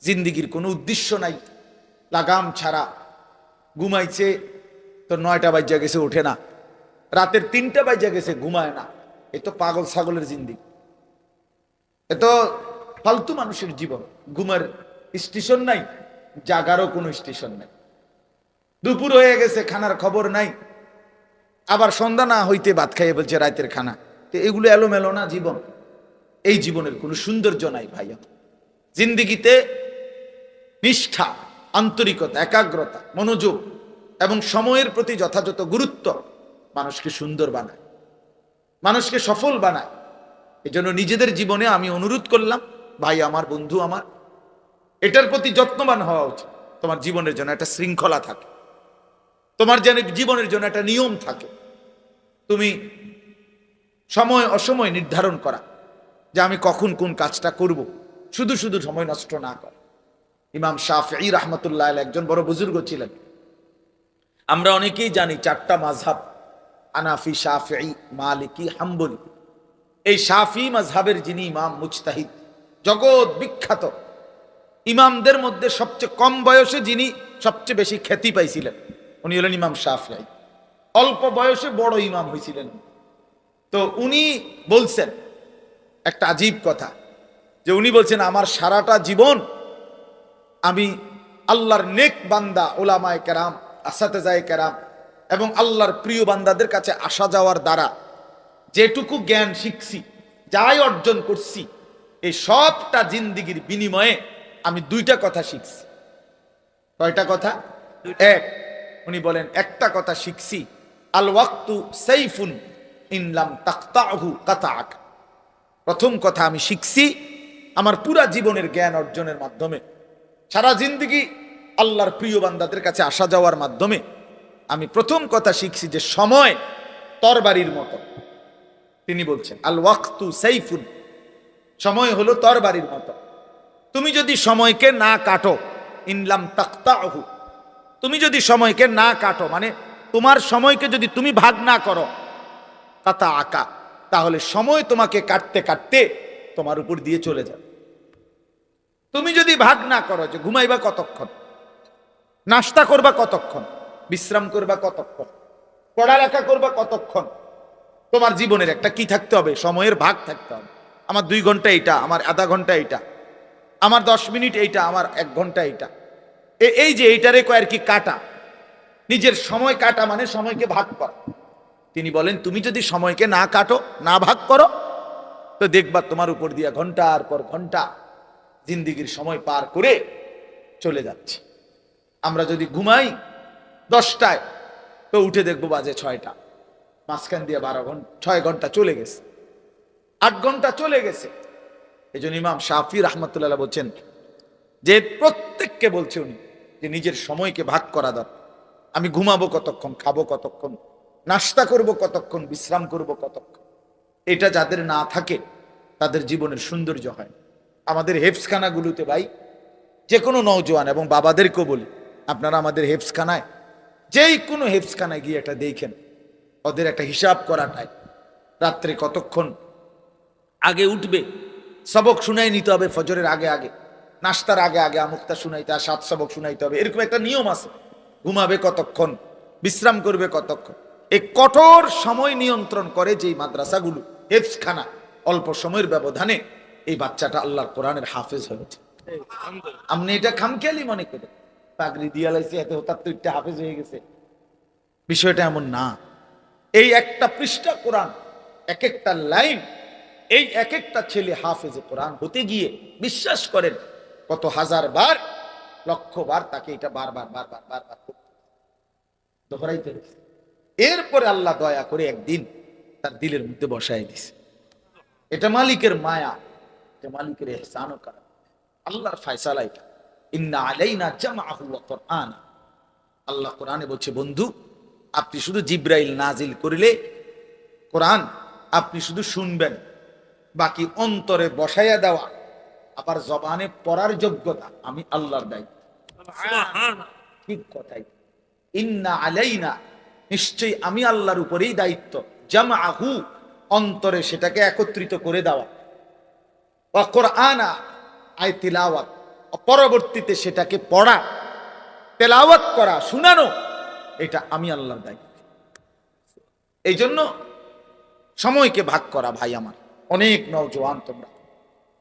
জিন্দিগির কোনো উদ্দেশ্য নাই, লাগাম ছাড়া ঘুমাইছে তো 9টা বাজে গেছে ওঠে না, রাতের 3টা বাজে গেছে ঘুমায় না। এ তো পাগল ছাগলের জিন্দিগি, এ তো ফালতু মানুষের জীবন। ঘুমের স্টেশন নাই, জাগারও কোনো স্টেশন নাই। দুপুর হয়ে গেছে, খানার খবর নাই, আবার সন্ধ্যা না হইতে ভাত খাইয়ে বলছে রাতের খানা। তো এগুলো এলোমেলো না জীবন? এই জীবনের কোনো সৌন্দর্য নাই ভাইয়া। জিন্দিগিতে নিষ্ঠা, আন্তরিকতা, একাগ্রতা, মনোযোগ এবং সময়ের প্রতি যথাযথ গুরুত্ব মানুষকে সুন্দর বানায়, মানুষকে সফল বানায়। এজন্য নিজেদের জীবনে আমি অনুরোধ করলাম, ভাই আমার, বন্ধু আমার, এটার প্রতি যত্নবান হওয়া উচিত। তোমার জীবনের জন্য একটা শৃঙ্খলা থাকে, তোমার যেন জীবনের জন্য একটা নিয়ম থাকে। তুমি সময় অসময় নির্ধারণ করা যে আমি কখন কোন কাজটা করব, শুধু শুধু সময় নষ্ট না করা। ইমাম শাফিঈ রাহমাতুল্লাহ আলাইহি একজন বড় বুজুর্গ ছিলেন। আমরা অনেকেই জানি 4টা মাযহাব, হানাফি, শাফিঈ, মালিকি, হাম্বলি। এই শাফিঈ মাযহাবের যিনি ইমাম, মুজতাহিদ, জগৎ বিখ্যাত ইমামদের মধ্যে সবচেয়ে কম বয়সে যিনি সবচেয়ে বেশি খ্যাতি পাইছিলেন, উনি হলেন ইমাম শাফিঈ। অল্প বয়সে বড় ইমাম হয়েছিলেন। তো উনি বলছেন একটা আজীব কথা, যে উনি বলছেন আমার সারাটা জীবন আমি আল্লাহর নেক বান্দা, ওলামায়ে কেরাম, আসাতেজায়ে কেরাম এবং আল্লাহর প্রিয় বান্দাদের কাছে আসা যাওয়ার দ্বারা যেটুকু জ্ঞান শিখছি, যাই অর্জন করছি, এই সবটা জিন্দিগির বিনিময়ে আমি 2টা কথা শিখছি। কয়টা কথা? এক, উনি বলেন একটা কথা শিখছি, আল ওয়াক্তু সাইফুন ইন লাম তাকতাহু কাতাআক। প্রথম কথা আমি শিখছি আমার পুরা জীবনের জ্ঞান অর্জনের মাধ্যমে, সারা জিন্দিগি আল্লাহর প্রিয় বান্দাদের কাছে আসা যাওয়ার মাধ্যমে আমি প্রথম কথা শিখছি যে সময় তরবারির মতো। তিনি বলছেন আল ওয়াক্তু সাইফুন, সময় হলো তরবারির মতো। তুমি যদি সময়কে না কাটো, ইনলাম তাকতাহু, তুমি যদি সময়কে না কাটো, মানে তোমার সময়কে যদি তুমি ভাগ না করো, কাতা আকা, তাহলে সময় তোমাকে কাটতে কাটতে তোমার উপর দিয়ে চলে যাবে। তুমি যদি ভাগ না করো যে ঘুমাইবা কতক্ষণ, নাস্তা করবা কতক্ষণ, বিশ্রাম করবা কতক্ষণ, পড়ালেখা করবা কতক্ষণ, তোমার জীবনের একটা কি থাকতে হবে, সময়ের ভাগ থাকতে হবে। আমার 2 ঘন্টা এইটা, আমার আধা ঘন্টা এইটা, আমার 10 মিনিট এইটা, আমার 1 ঘন্টা এইটা। এই যে এইটারে কয়ের কি কাটা, নিজের সময় কাটা মানে সময়কে ভাগ করা। তিনি বলেন তুমি যদি সময়কে না কাটো, না ভাগ করো, তো দেখবা তোমার উপর দিয়া ঘন্টার পর ঘন্টা জিন্দিগির সময় পার করে চলে যাচ্ছে। আমরা যদি ঘুমাই 10টায়, তো উঠে দেখবো বাজে 6টা, মাঝখান দিয়ে 12 ঘন্টা, 6 ঘন্টা চলে গেছে, 8 ঘন্টা চলে গেছে। এই জন্য ইমাম শাফিঈ রাহমাতুল্লাহ বলছেন যে প্রত্যেককে বলছে উনি যে নিজের সময়কে ভাগ করা দরকার। আমি ঘুমাবো কতক্ষণ, খাবো কতক্ষণ, নাস্তা করব কতক্ষণ, বিশ্রাম করব কতক্ষণ। এটা যাদের না থাকে তাদের জীবনের সৌন্দর্য হয়। আমাদের হেফসখানাগুলোতে ভাই, যে কোনো নওজোয়ান এবং বাবাদেরকেও বলি, আপনারা আমাদের হেফসখানায়, যেই কোনো হেফসখানায় গিয়ে এটা দেখেন, ওদের একটা হিসাব করাটাই রাত্রে কতক্ষণ আগে উঠবে, সবক শুনাই নিতে হবে ফজরের আগে আগে, নাস্তার আগে আগে আমুকটা শুনাইতে, আর 7 সবক শুনাইতে হবে, এরকম একটা নিয়ম আছে। ঘুমাবে কতক্ষণ, বিশ্রাম করবে কতক্ষণ, এই কঠোর সময় নিয়ন্ত্রণ করে যেই মাদ্রাসাগুলো, হেফসখানা, অল্প সময়ের ব্যবধানে এই বাচ্চাটা আল্লাহর কোরআনের হাফেজ হয়েছে। আপনি এটা খামখেয়ালি মনে করেন, পাগড়ি দিয়া লাইছে এত হঠাৎ তো একটা হাফেজ হয়ে গেছে, বিষয়টা এমন না। এই একটা পৃষ্ঠা কোরআন, এক একটা লাইন, এই এক একটা ছেলে হাফেজে কোরআন হতে গিয়ে বিশ্বাস করেন কত হাজার বার, লক্ষ বার তাকে এটা বারবার বারবার বারবার দোহরাইতে হয়েছে। এরপরে আল্লাহ দয়া করে একদিন তার দিলের মধ্যে বসায় দিছে। এটা মালিকের মায়া, এটা মালিকের ইহসান ও কারণ, আল্লাহর ফয়সালা এটা। ইন্না আলাইনা জামআহু ওয়া কুরআন, আল্লাহ কোরআনে বলছে বন্ধু আপনি শুধু জিব্রাইল নাজিল করিলে কোরআন আপনি শুধু শুনবেন, বাকি অন্তরে বসাইয়া দেওয়া আবার জবানে পড়ার যোগ্যতা আমি আল্লাহর দায়িত্ব। সুবহানাল্লাহ, ঠিক কথাই। ইন্না আলাইনা, নিশ্চয়ই আমি আল্লাহর উপরেই দায়িত্ব, জামআহু, অন্তরে সেটাকে একত্রিত করে দেওয়া, ওয়া কুরআনা, আয় তিলাওয়াত, পরবর্তীতে সেটাকে পড়া, তেলাওয়াত করা, শোনানো, এটা আমি আল্লাহর দায়িত্ব। এই জন্য সময়কে ভাগ করা। ভাই আমার, অনেক নওজোয়ান তোমরা,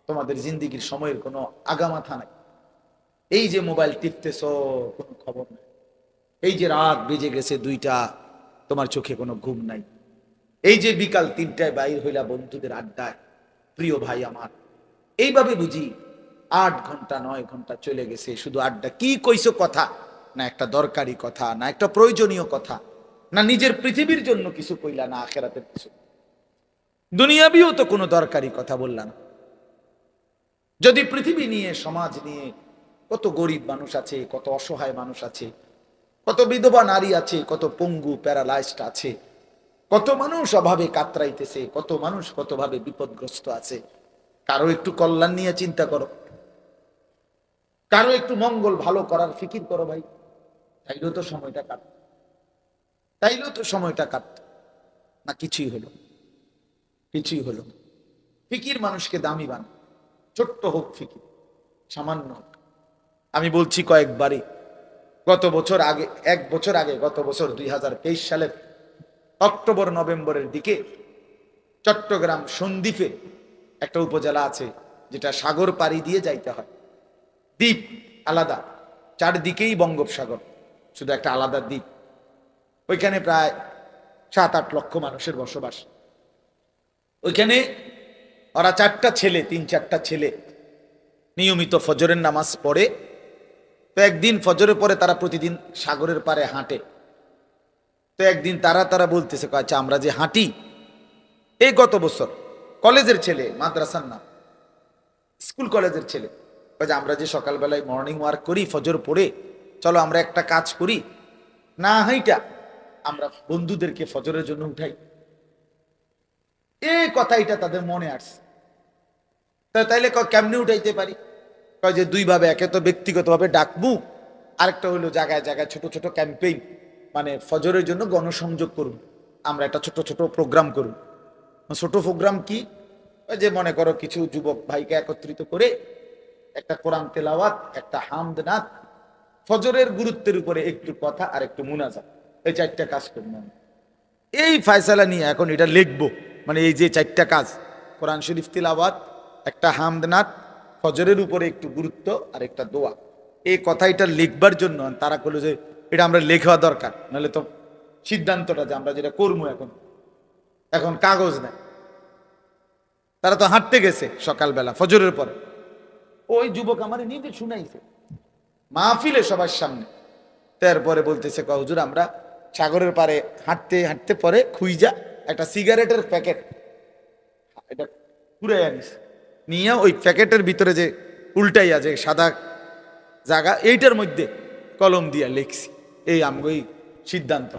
তোমাদের জিন্দিগির সময়ের কোনো আগামাথা নাই। এই যে মোবাইল টিপতেছ, কোনো খবর নাই। এই যে রাত বেজে গেছে 2টা, তোমার চোখে কোনো ঘুম নাই। এই যে বিকাল 3টায় বাইর হইলা বন্ধুদের আড্ডায়। প্রিয় ভাই আমার, এইভাবে বুঝি 8 ঘন্টা 9 ঘন্টা চলে গেছে শুধু আড্ডা। কি কইছো কথা? না একটা দরকারি কথা, না একটা প্রয়োজনীয় কথা, না নিজের পৃথিবীর জন্য কিছু কইলা, না আখেরাতের কিছু। দুনিয়াবিও তো কোনো দরকারি কথা বললা না। যদি পৃথিবী নিয়ে, সমাজ নিয়ে, কত গরিব মানুষ আছে, কত অসহায় মানুষ আছে, কত বিধবা নারী আছে, কত পঙ্গু প্যারালাইজড আছে, কত মানুষ অভাবে কাতরাইতেছে, কত মানুষ কতভাবে বিপদগ্রস্ত আছে। কারো একটু কল্যাণ নিয়ে চিন্তা করো, কারো একটু মঙ্গল ভালো করার ফিকির করো ভাই। তাইলেও তো সময়টা কাটত, তাইলেও তো সময়টা কাটত না। কিছুই হলো, কিছুই হলো। ফিকির মানুষকে দামি বানায়। ছোট্ট হোক ফিকির, সামান্য হোক। আমি বলছি কয়েকবারই, গত বছর আগে, 1 বছর আগে, গত বছর 2023 সালের অক্টোবর নভেম্বরের দিকে চট্টগ্রাম সন্দ্বীপে একটা উপজেলা আছে যেটা সাগর পাড়ি দিয়ে যাইতে হয়। দ্বীপ আলাদা, চারদিকেই বঙ্গোপসাগর, শুধু একটা আলাদা দ্বীপ। ওইখানে প্রায় 7-8 লক্ষ মানুষের বসবাস। ওইখানে ওরা 4টা ছেলে, 3-4টা ছেলে নিয়মিত ফজরের নামাজ পড়ে। তো একদিন ফজরের পরে তারা প্রতিদিন সাগরের পাড়ে হাঁটে। তো একদিন তারা বলতেছে, আচ্ছা আমরা যে হাঁটি, এই গত বছর কলেজের ছেলে, মাদ্রাসার না, স্কুল কলেজের ছেলে, আমরা যে সকালবেলায় মর্নিং ওয়ার্ক করি ফজর পড়ে, চলো আমরা একটা কাজ করি, না হাইটা আমরা বন্ধুদেরকে ফজরের জন্য উঠাই। এই কথাইটা তাদের মনে আসছে। তাইলে কেমনে উঠাইতে পারি? কয় যে 2 ভাবে, একে তো ব্যক্তিগতভাবে ডাকবো, আরেকটা হইলো জায়গায় জায়গায় ছোট ছোট ক্যাম্পেইন, মানে ফজরের জন্য গণসংযোগ করুন, আমরা একটা ছোট ছোট প্রোগ্রাম করুন। ছোট প্রোগ্রাম কি? যে মনে করো কিছু যুবক ভাইকে একত্রিত করে একটা কোরআন তেলাওয়াত, একটা হামদ নাত, ফজরের গুরুত্বের উপরে একটু কথা, আর একটু মুনাজাত, এই 4টা কাজ করবো। এই ফয়সালা নিয়ে এখন এটা লিখবো, মানে এই যে 4টা কাজ, কোরআন শরীফ তিলাওয়াত, একটা হামদ নাত, ফজরের উপরে একটু গুরুত্ব, আর একটা দোয়া, এই কথাটা লিখবার জন্য তারা বললো যে এটা আমরা লেখা দরকার, নাহলে তো সিদ্ধান্তটা যে আমরা যেটা করবো এখন কাগজ নেই। তারা তো হাঁটতে গেছে সকালবেলা ফজরের পরে। ওই যুবক আমার নিজে শুনাইছে মাহফিলে সবার সামনে। তারপরে বলতেছে, হুজুর আমরা সাগরের পারে হাঁটতে হাঁটতে পরে খুইজা একটা সিগারেটের প্যাকেট এটা পুরে আনিস, নিয়ে ওই প্যাকেটের ভিতরে যে উল্টাইয়া যে সাদা জায়গা, এইটার মধ্যে কলম দিয়া লিখছি এই আমগই সিদ্ধান্ত।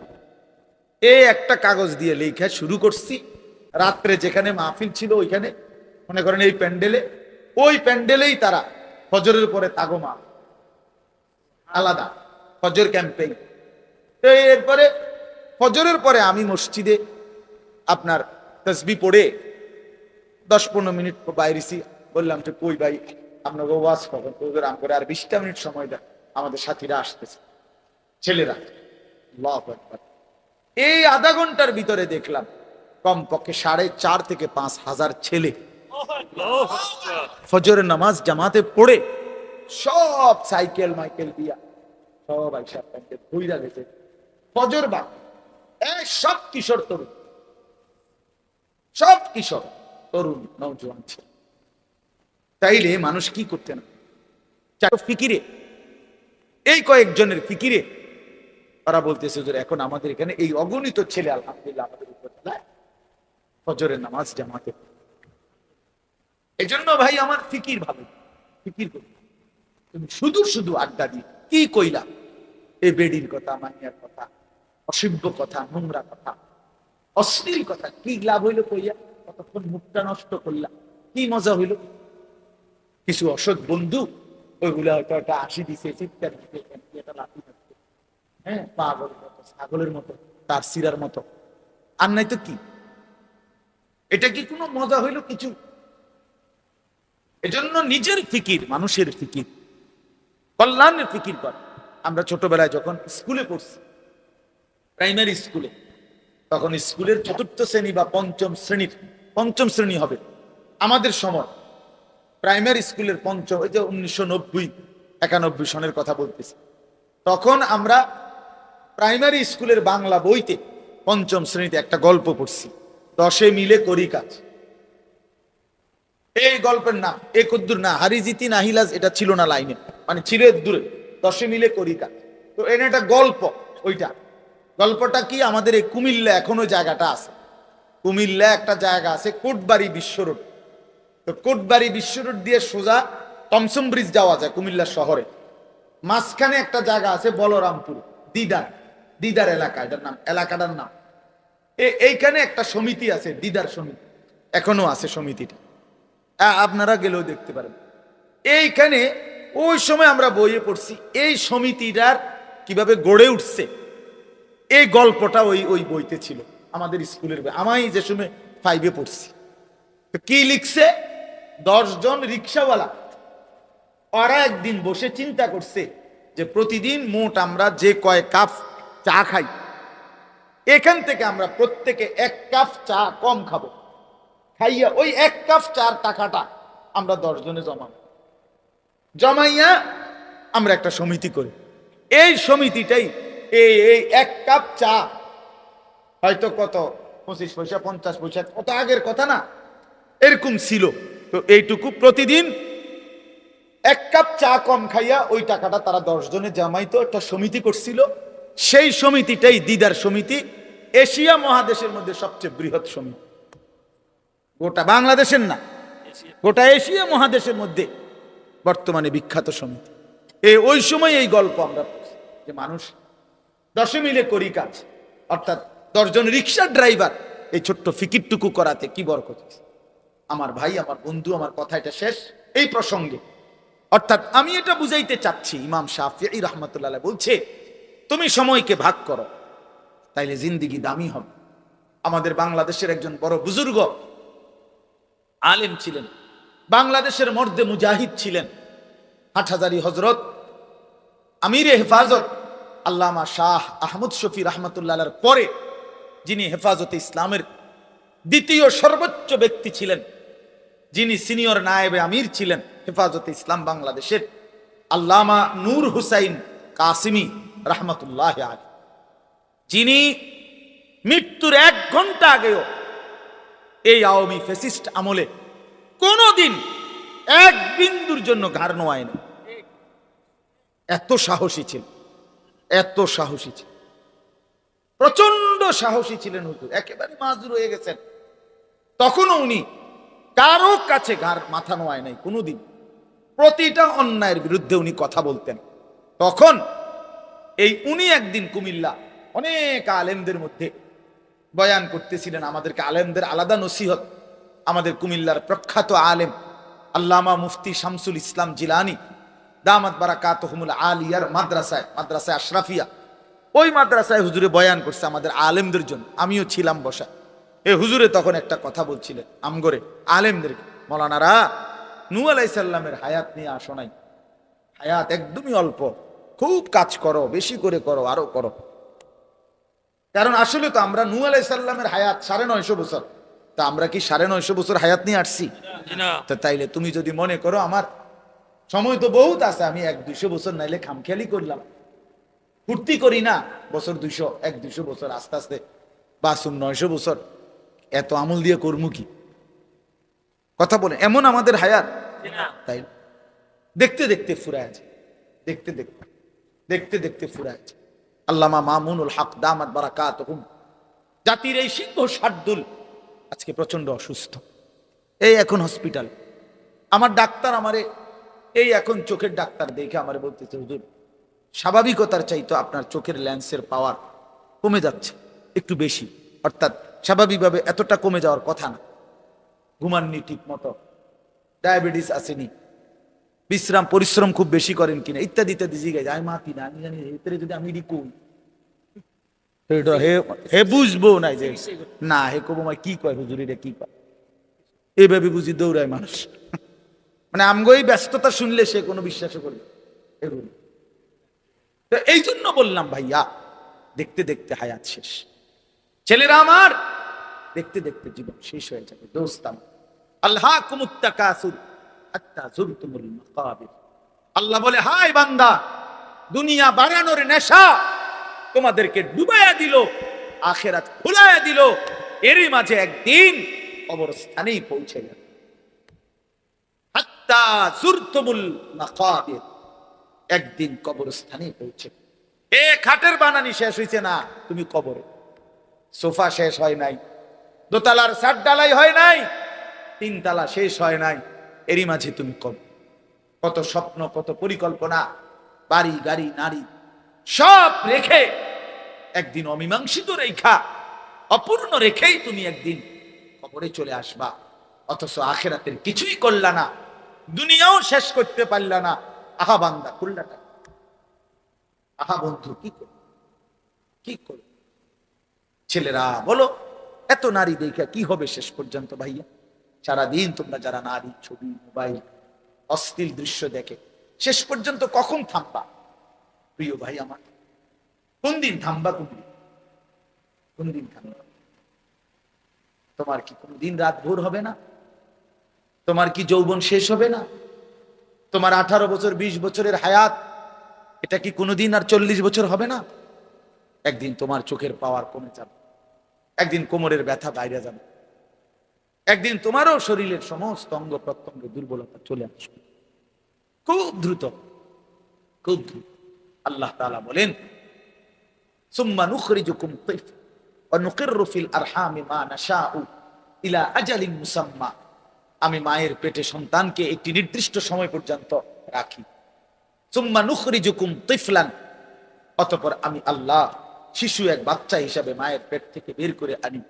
এই একটা কাগজ দিয়ে লেখা শুরু করছি। রাত্রে যেখানে মাহফিল ছিল ওইখানে, মনে করেন এই প্যান্ডেলে, ওই প্যান্ডেলেই তারা ফজরের পরে তাগমা আলাদা ফজর ক্যাম্পেইন। তো এরপরে ফজরের পরে আমি মসজিদে আপনার তসবি পড়ে 10-15 মিনিট বাইরেছি। বললাম যে কই ভাই আপনাকে ওয়াজ করেন, প্রোগ্রাম করে আর 20টা মিনিট সময় দেন, আমাদের সাথীরা আসতেছে, ছেলেরা। আল্লাহু আকবার। এই আধা ঘন্টার ভিতরে দেখলাম কমপক্ষে 4.5 থেকে 5 হাজার ছেলে ফজরের নামাজ জামাতে পড়ে, সব সাইকেল মাইকেল দিয়া সব আইসা প্যান্ডেল বইরা গেছে ফজর বা। সব কিশোর তরুণ, সব কিশোর তরুণ নওজোয়ান ছিল। তাইলে মানুষ কি করতে না ফিকিরে, এই কয়েকজনের ফিকিরে তারা বলতেছে যে এখন আমাদের এখানে এই অগণিত ছেলে আলহামদুলিল্লাহ আমাদের উপজেলায় ফজরের নামাজ জামাতে। এই জন্য ভাই আমার ফিকির ভালো, ফিকির করি। তুমি শুধু শুধু আড্ডা দিই, কি কইলা? এই বেডির কথা, মাইয়ার কথা, অসভ্য কথা, নোংরা কথা, অশ্লীল কথা, কি লাভ হইলো কইয়া? কতক্ষণ মুখটা নষ্ট করলা, কি মজা হইল? কিছু অসৎ বন্ধু ওইগুলা হয়তো একটা হাসি দিছে, চিৎকার দিছে, একটা লাঠি দিচ্ছে, হ্যাঁ পাগলের মতো, ছাগলের মতো, তার সিরার মতো, আর নাই তো কি? এটা কি কোনো মজা হইল কিছু? এজন্য নিজের ফিকির, মানুষের ফিকির, কল্যাণের ফিকির কর। আমরা ছোটবেলায় যখন স্কুলে পড়ছি, প্রাইমারি স্কুলে, তখন স্কুলের চতুর্থ শ্রেণী বা পঞ্চম শ্রেণী হবে আমাদের সময়, প্রাইমারি স্কুলের পঞ্চম, ওই যে 1990-91 সনের কথা বলতেছি, তখন আমরা প্রাইমারি স্কুলের বাংলা বইতে পঞ্চম শ্রেণীতে একটা গল্প পড়ছি, 10 মিলে করি কাজ। এই গল্পের নাম একদ্দুর না হারিজিতি নাহিলাজ, এটা ছিল না লাইনে, মানে ছিল দূরে, 10 মিলে করি কাজ। তো এটা একটা গল্প। ওইটা গল্পটা কি, আমাদের এই কুমিল্লা এখনো জায়গাটা আছে, কুমিল্লা একটা জায়গা আছে কোটবাড়ি বিশ্ব রোড। তো কোটবাড়ি বিশ্ব রোড দিয়ে সোজা টমসম ব্রিজ যাওয়া যায় কুমিল্লা শহরে। মাঝখানে একটা জায়গা আছে বলরামপুর, দিদার এলাকা, এটার নাম, এলাকাটার নাম। এইখানে একটা সমিতি আছে, দিদার সমিতি, এখনো আছে সমিতিটা, আপনারা গেলেও দেখতে পারেন। এইখানে ওই সময় আমরা বইয়ে পড়ছি এই সমিতিটার কিভাবে গড়ে উঠছে, এই গল্পটা ওই বইতে ছিল আমাদের স্কুলের বই। আমি যে সময় 5-এ পড়ছি, কি লিখছে, 10 জন রিক্সাওয়ালা, ওরা একদিন বসে চিন্তা করছে যে প্রতিদিন মোট আমরা যে কয় কাপ চা খাই, এখান থেকে আমরা প্রত্যেকে 1 কাপ চা কম খাবো, খাইয়া ওই 1 কাপ চার টাকাটা আমরা 10 জনে জমাইয়া আমরা একটা সমিতি করি। এই সমিতিটাই এই 1 কাপ চা হয়তো কত 25 পয়সা 50 পয়সা, কত আগের কথা না, এরকম ছিল। তো এইটুকু প্রতিদিন 1 কাপ চা কম খাইয়া ওই টাকাটা তারা 10 জনে জমাইতো, একটা সমিতি করছিল। সেই সমিতিটাই দিদার সমিতি, এশিয়া মহাদেশের মধ্যে সবচেয়ে বৃহৎ সমিতি, গোটা বাংলাদেশের না, গোটা এশিয়া মহাদেশের মধ্যে বর্তমানে বিখ্যাত সমিতি। ওই সময় এই গল্প আমরা পড়ছি যে মানুষ 10 মিলে করি কাজ, অর্থাৎ 10 জন রিক্সা ড্রাইভার এই ছোট্ট ফিকিরটুকু করাতে কি বরকত। আমার ভাই, আমার বন্ধু, আমার কথা এটা শেষ এই প্রসঙ্গে। অর্থাৎ আমি এটা বুঝাইতে চাচ্ছি, ইমাম শাফিঈ রাহমাতুল্লাহ আলাইহি বলছে, তুমি সময়কে ভাগ করো, তাইলে জিন্দেগি দামি হবে। আমাদের বাংলাদেশের একজন বড় বুজুর্গ আলেম ছিলেন, বাংলাদেশের মর্দে মুজাহিদ ছিলেন, হাটহাজারী হজরত আমিরে হেফাজত আল্লামা শাহ আহমদ শফি রাহমাতুল্লাহ আলাইহির পরে যিনি হেফাজতে ইসলামের দ্বিতীয় সর্বোচ্চ ব্যক্তি ছিলেন, যিনি সিনিয়র নায়েবে আমির ছিলেন হেফাজতে ইসলাম বাংলাদেশের, আল্লামা নূর হুসাইন কাসিমি রাহমাতুল্লাহ আলাইহি, যিনি মৃত্যুর 1 ঘন্টা আগেও এই আওয়ামী ফ্যাসিস্ট আমলে কোনদিন 1 বিন্দুর জন্য ঘাড় নোয়ায়নি। এত সাহসী ছিল, এত সাহসী ছিল, প্রচন্ড সাহসী ছিলেন হুজুর, একেবারে মাজুর হয়ে গেছেন। তখনও উনি কারো কাছে ঘাড় মাথা নোয়ায় নাই কোনোদিন, প্রতিটা অন্যায়ের বিরুদ্ধে উনি কথা বলতেন। তখন উনি একদিন কুমিল্লা অনেক আলেমদের মধ্যে বয়ান করতেছিলেন, আমাদেরকে আলেমদের আলাদা নসিহত। আমাদের কুমিল্লার প্রখ্যাত আলেম আল্লামা মুফতি শামসুল ইসলাম জিলানী দামাত বারাকাতুহুমুল আলিয়ার মাদ্রাসায় আশরাফিয়া, ওই মাদ্রাসায় হুজুরে বয়ান করছে আমাদের আলেমদের জন্য, আমিও ছিলাম বসা। হুজুরে তখন একটা কথা বলছিলেন আমগরে আলেমদেরকে, মৌলানারা নূহ আলাইহিস সালামের হায়াত নিয়ে আসো নাই, হায়াত একদমই অল্প, খুব কাজ করো, বেশি করে করো, আরো করো। কারণ আসলে তো আমরা নূহ আলাইহিস সালামের হায়াত 950 বছর, তা আমরা কি 950 বছর হায়াত নিয়ে আসছি? তো তাইলে তুমি যদি মনে করো আমার সময় তো বহুত আছে, আমি 100-200 বছর নাইলে খামখেয়ালি করলাম, ফুর্তি করি না, বছর 200 100-200 বছর আস্তে আস্তে 900 বছর, এত আমল দিয়ে করমু কি? কথা বলে এমন আমাদের হায়াত। তাই দেখতে দেখতে ফুরায় আছে, দেখতে দেখতে ফুরায় আছে। আল্লামা মামুনুল হক দামাত বারাকাতুহুম, জাতির এই সিংহ শার্দুল আজকে প্রচন্ড অসুস্থ, এখন হসপিটাল। আমার ডাক্তার আমারে এখন চোখের ডাক্তার দেখে আমারে বলতেছে, হুজুর স্বাভাবিকতার চাইতো আপনার চোখের লেন্সের পাওয়ার কমে যাচ্ছে একটু বেশি, অর্থাৎ স্বাভাবিকভাবে এতটা কমে যাওয়ার কথা না, ঘুমাননি ঠিক মতো, ডায়াবেটিস আসেনি, বিশ্রাম পরিশ্রম খুব বেশি করেন কিনা, ইত্যাদি ইত্যাদি জিজ্ঞাসা। আমি মাতি না, আমি জানি এতে যদি আমি কই হে বুঝবো না, যে না হে কবো কি কয় হুজুরিরে কি কয়, এইভাবে বুঝি দৌড়ায় মানুষ। মানে আমগোই ব্যস্ততা শুনলে সে কোনো বিশ্বাস করবে, এগুলো তো এই জন্য বললাম ভাইয়া, দেখতে দেখতে হায়াত শেষ। ছেলেরা আমার, দেখতে দেখতে জীবন শেষ হয়ে যাবে। দোস্তাম, আল্লাহকুমুত তাকাসুর হাত্তা যুরতুমুল মাকাবির। আল্লাহ বলে, হায় বান্দা, দুনিয়া বাড়ানোর নেশা তোমাদেরকে ডুবাইয়া দিল, আখিরাত ভুলাইয়া দিল। এরই মাঝে একদিন কবরস্থানেই পৌঁছে গেল। হাত্তা যুরতুমুল মাকাবির, একদিন কবরস্থানে পৌঁছে। খাটের বানানি শেষ হয়েছে না, তুমি কবরে। সোফা শেষ হয় নাই, দোতলার ছাদ ঢালাই হয় নাই, তিনতলা শেষ হয় নাই, এরই মাঝে তুমি কবর। কত স্বপ্ন, কত পরিকল্পনা, বাড়ি গাড়ি নারী সব রেখে একদিন অমীমাংসিত রেখা, অপূর্ণ রেখেই তুমি একদিন কবরে চলে আসবা। অথচ আখিরাতের কিছুই করলা না, দুনিয়াও শেষ করতে পারলা না। আহা বান্দা, করলাটা, আহা বন্ধু, কি করো, কি করো? ছেলেরা বলো, এত নারী দেখে কি হবে শেষ পর্যন্ত? ভাইয়া, সারাদিন তোমরা যারা নারী ছবি, মোবাইল, অশ্লীল দৃশ্য দেখে, শেষ পর্যন্ত কখন থামবা? প্রিয় ভাই আমার, কোন দিন থামবা? কোন দিন থামবা? তোমার কি কোনদিন রাত ভোর হবে না? তোমার কি যৌবন শেষ হবে না? তোমার 18 বছর 20 বছরের হায়াত, এটা কি কোনোদিন আর 40 বছর হবে না? একদিন তোমার চোখের পাওয়ার কমে যাবে, একদিন কোমরের ব্যথা বাইরে যাবে, একদিন তোমারও শরীরের সমস্ত অঙ্গ প্রত্যঙ্গে দুর্বলতা চলে আসবে, খুব দ্রুত, খুব দ্রুত। আল্লাহ তাআলা বলেন, সুম্মা নুখরিজুকুম তিফ ওয়া নুকিররু ফিল আরহামি মা নাশাউ ইলা আজালিন মুসাম্মা। আমি মায়ের পেটে সন্তানকে একটি নির্দিষ্ট সময় পর্যন্ত রাখি। সুম্মা নুখরিজুকুম তিফলান, অতঃপর আমি আল্লাহ শিশু, এক বাচ্চা হিসাবে মায়ের পেট থেকে বের করে আনি।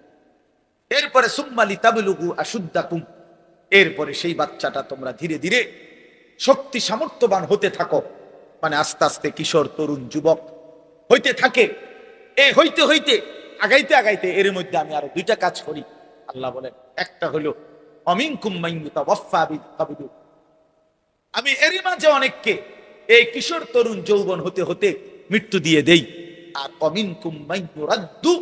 এরপরে সুম্মা লিতাবলুগু আশুদ্দাকুম, এরপরে সেই বাচ্চাটা তোমরা ধীরে ধীরে শক্তি সামর্থ্যবান হতে থাকো, মানে আস্তে আস্তে কিশোর, তরুণ, যুবক হইতে থাকে। হইতে হইতে আগাইতে আগাইতে এর মধ্যে আমি আরো 2টা কাজ করি। আল্লাহ বলেন, একটা হলো অমিনকুম মান ইউতাওয়াফফা বিল, আমি এরই মাঝে অনেককে এই কিশোর, তরুণ, যৌবন হতে হতে মৃত্যু দিয়ে দেই। আর অমিনকুম মান ইউরাদ্দু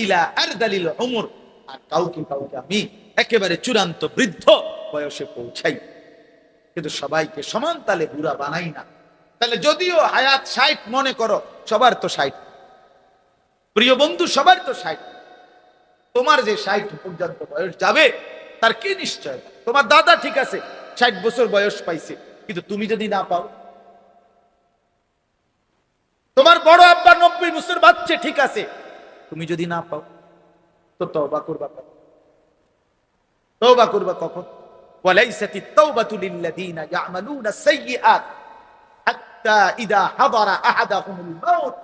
ইলা আরদালিল উমর, আর কাউকে কাউকে আমি একেবারে চূড়ান্ত বৃদ্ধ বয়সে পৌঁছাই। কিন্তু সবাইকে সমান তালে বুড়া বানাই না। তাহলে যদিও হায়াত 60 মনে করো, সবার তো 60, প্রিয় বন্ধু, সবার তো 60। তোমার যে 60 পর্যন্ত বয়স যাবে তার কি নিশ্চয়? তোমার দাদা ঠিক আছে 60 বছর বয়স পাইছে, কিন্তু তুমি যদি না পাও, তোমার বড় আব্বা 90 বছর বাচ্চা ঠিক আছে, তুমি যদি না পাও, তো তওবা করবা কখন? তওবা করবা কখন? ওয়ালাইসাতিত তাওবাতু লিল্লাযিনা ইয়ামালুনা সাইয়্যাত হাত্তা ইযা হাদারা আহাদাহুমুল মাউত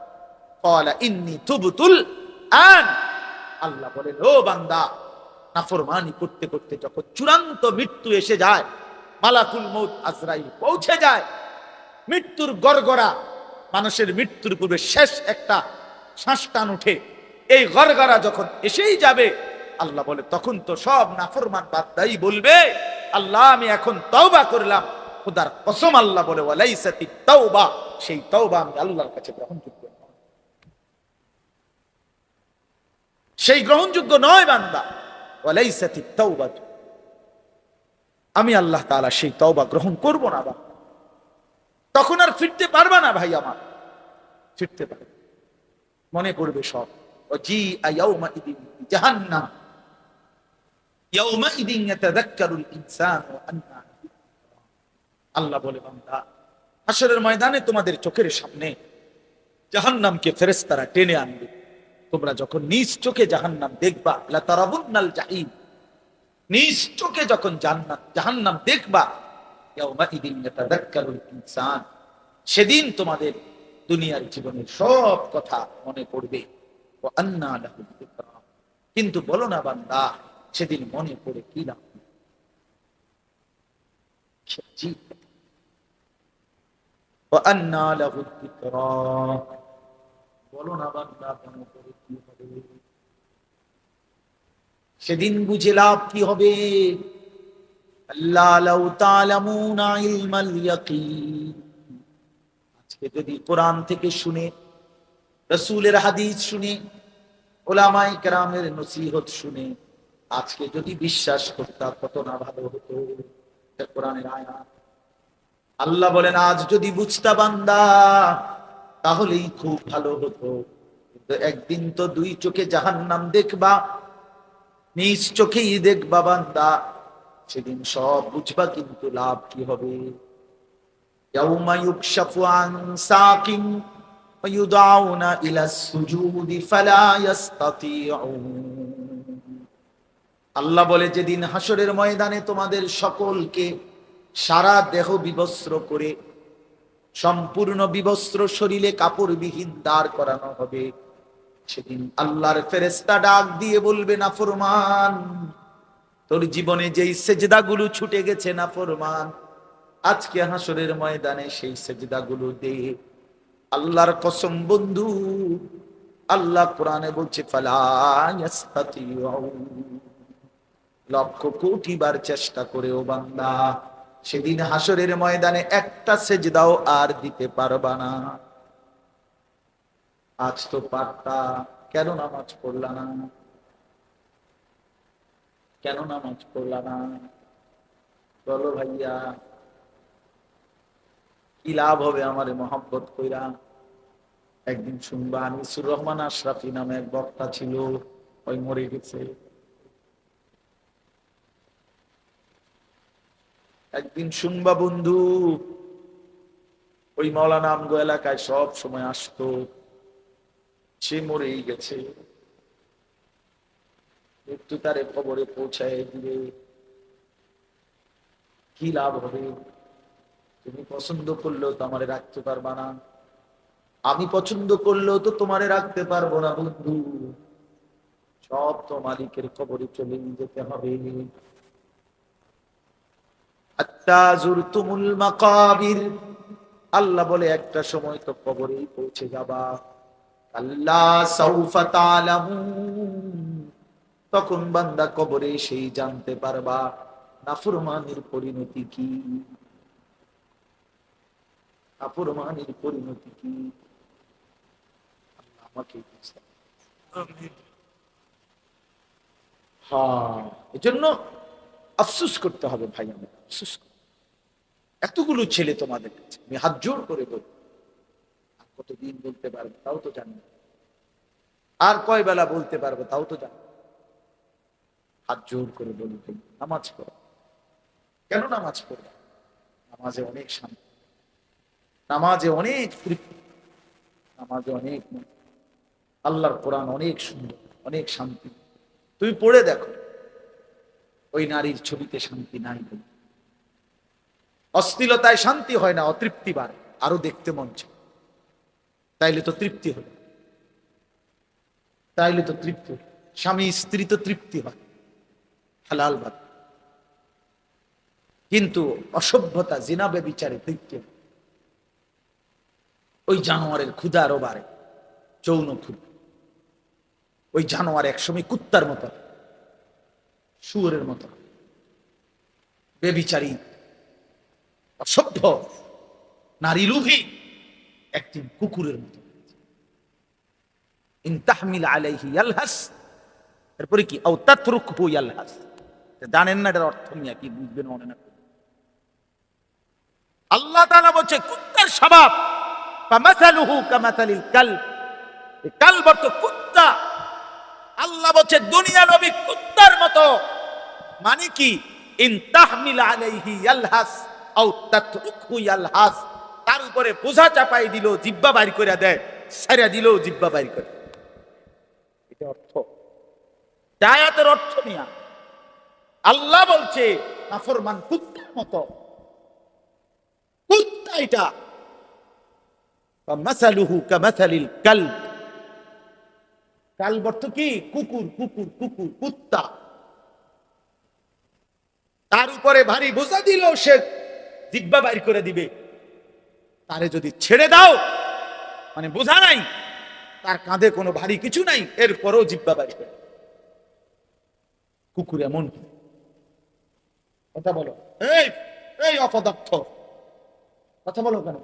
ক্বালা ইন্নী তুবতুল আন। আল্লাহ বলেন, ও বান্দা, নাফরমানি করতে করতে যখন চূড়ান্ত মৃত্যু এসে যায়, মালাকুল মউত আজরাইল পৌঁছে যায়, মৃত্যুর গড়গড়া, মানুষের মৃত্যুর পূর্বে শেষ একটা শ্বাস টান উঠে, এই গড়গড়া যখন এসেই যাবে, আল্লাহ বলে, তখন তো সব নাফরমান বান্দাই বলবে, আল্লাহ আমি এখন তওবা করলাম। খোদার কসম, আল্লাহ বলে, ওয়ালাইসাতিত তাওবা, সেই তওবা আমি আল্লাহর কাছে গ্রহণযোগ্য নয়, সেই গ্রহণযোগ্য নয় বান্দা। ওয়ালাইসাতিত তাওবা, আমি আল্লাহ তাআলা সেই তওবা গ্রহণ করব না বান্দা। তখন আর ফিরতে পারবা না ভাই আমার, ফিরতে পারবে, মনে পড়বে সব। ওয়াজি ইয়াউমা ইদিন জাহান্নাম ইয়াউমা ইদিন ইয়াতাযাক্কারুল ইনসানু আন্না। আল্লাহ বলে, বান্দা, হাশরের ময়দানে তোমাদের চোখের সামনে জাহান্নামকে ফেরেশতারা টেনে আনবে। তোমরা যখন নিজ চোখে জাহান্নাম দেখবা, লা তারাবুন্নাল জাহিম, নিজ চোখে যখন জাহান্নাম দেখবা, ইয়াউমা ইদিন ইয়াতাযাক্কারুল ইনসান, সেদিন তোমাদের দুনিয়ার জীবনের সব কথা মনে পড়বে। ওয়া আন্না লাহুল যিকরা, কিন্তু বলো না বান্দা, সেদিন মনে পড়ে কি লাভ? ওয়া আন্না লাহুল যিকরা, বলো না বান্দা, মনে পড়ে কি হবে? সেদিন বুঝে লাভ কি হবে? আল্লাহ লাউ তা'লামুনা ইলমাল ইয়াকিন, আজকে যদি কোরআন থেকে শুনে, রাসূলের হাদিস শুনে, উলামায়ে কেরামের নসিহত শুনে আজকে যদি বিশ্বাস করতা কত না ভালো হতো। এটা কোরআনের আয়াত। আল্লাহ বলেন আজ যদি বুঝতা বান্দা তাহলেই খুব ভালো হতো। কিন্তু একদিন তো দুই চোখে জাহান্নাম দেখবা, নিজ চোখেই দেখবা বান্দা, সেদিন সব বুঝবা কিন্তু লাভ কি হবে? ইয়াউমা ইউকশাফু আন সাকিন ওয়া ইউদআউনা ইলা সুজুদি ফালা ইস্তাতিউন। আল্লাহ বলে যেদিন হাসরের ময়দানে তোমাদের সকলকে সারা দেহ বিবস্ত্র করে, সম্পূর্ণ বিবস্ত্র শরীরে কাপড়বিহীন দাঁড় করানো হবে, সেদিন আল্লাহর ফেরেশতা ডাক দিয়ে বলবে, নাফরমান, তোর জীবনে যেই সেজদাগুলো ছুটে গেছে নাফরমান, আজকে হাসরের ময়দানে সেই সেজদাগুলো দে। আল্লাহর কসম বন্ধু, আল্লাহ কোরআনে বলছে ফালা ইস্তাতিউন, লক্ষ কোটি বার চেষ্টা করেও বান্দা সেদিন হাসরের ময়দানে একটা সেজদাও আর দিতে পারবা না। আজ তো পারতা, কেন নামাজ পড়লা না? কেন নামাজ পড়লা না? বলো ভাইয়া, কি লাভ হবে আমার মহব্বত কইরা? একদিন শুনবা আনিসুর রহমান আশরাফি নামে এক বক্তা ছিল, ওই মরে গেছে। একদিন শুনবা বন্ধু, ওই মাওলানা আমগো এলাকায় সব সময় আসতো, সে মরেই গেছে। মৃত্যু তারে খবরে পৌঁছায় দিবে, কি লাভ হবে? তুমি পছন্দ করলেও তো আমারে রাখতে পারবা না, আমি পছন্দ করলেও তো তোমারে রাখতে পারবো না বন্ধু। সব তো মালিকের খবরে চলে যেতে হবে। হাত্তা যুরতুমুল মাকাবির, আল্লাহ বলে একটা সময় তো কবরেই পৌঁছে যাবা। আল্লাহ সাউফা তা'লামুন, তখন বান্দা কবরে সেই জানতে পারবা নাফরমানির পরিণতি কি। নাফরমানির পরিণতি কি? আল্লাহ আমাকে বুঝতে আমিন। হ্যাঁ, এজন্য আফসোস করতে হবে ভাই, আমাদের আফসোস। এতগুলো ছেলে তোমাদের কাছে আমি হাত জোর করে বলি, কতদিন বলতে পারবো তাও তো জানি না, আর কয় বেলা বলতে পারবো তাও তো জানি। হাত জোর করে বলি ভাই, নামাজ পড়ো। কেন নামাজ পড়বো? নামাজে অনেক শান্তি, নামাজে অনেক তৃপ্তি, নামাজে অনেক আল্লাহর কোরআন অনেক সুন্দর, অনেক শান্তি। তুমি পড়ে দেখো, ওই নারীর ছবিতে শান্তি নাই। অশ্লীলতায় শান্তি হয় না, অতৃপ্তি বাড়ে, আরো দেখতে মন চায়। তাইলে তো তৃপ্তি হবে, তাইলে তো তৃপ্তি। স্বামী স্ত্রী তো তৃপ্তি হয় হালাল ভাবে, কিন্তু অসভ্যতা জিনা ব্যভিচারে তৃপ্তি। ওই জানোয়ারের ক্ষুধা আরো বাড়ে, যৌন ক্ষুধা। ওই জানোয়ার একসময় কুত্তার মতো, শুয়োরের মতো ব্যভিচারী, অসভ্য, নারী লোভী, একদিন কুকুরের মতো। ইন তাহমিল আলাইহি ইয়ালহাস, এরপরে কি আও তাতরুকহু ইয়ালহাস। জানেন না এটার অর্থ নিয়ে কি বুঝবেন মনে না? আল্লাহ তাআলা বলছে কুত্তার স্বভাব, ফামাসালুহু কামাসালিল কালব, এই কালব তো কুত্তা। আল্লাহ বলছে দুনিয়া নবী কুত্তার মতো। মানে কি? ইন তাহমিল আলাইহি ইয়ালহাস আও তাতরুকহু ইয়ালহাস, তার উপরে বোঝা চাপাই দিল, জিহ্বা বাইর করে দেয়, ছাইরা দিল, জিহ্বা বাইর করে। এটা অর্থ, আয়াতের অর্থ নিয়া আল্লাহ বলছে নাফরমান কুত্তার মতো। কুত্তা এটা, মাসালুহু কামাসালিল কালব। কালব অর্থ কি? কুকুর, কুকুর, কুকুর, কুত্তা। তার উপরে ভারী বোঝা দিল, সে জিহ্বা বাইর করে দিবে। তারে যদি ছেড়ে দাও, মানে বোঝা নাই, তার কাঁধে কোনো ভারী কিছু নাই, এরপরও জিহ্বা বাইর করে। কুকুর এমন কথা বলো, এই এই অপদার্থ, কথা বলো কেন?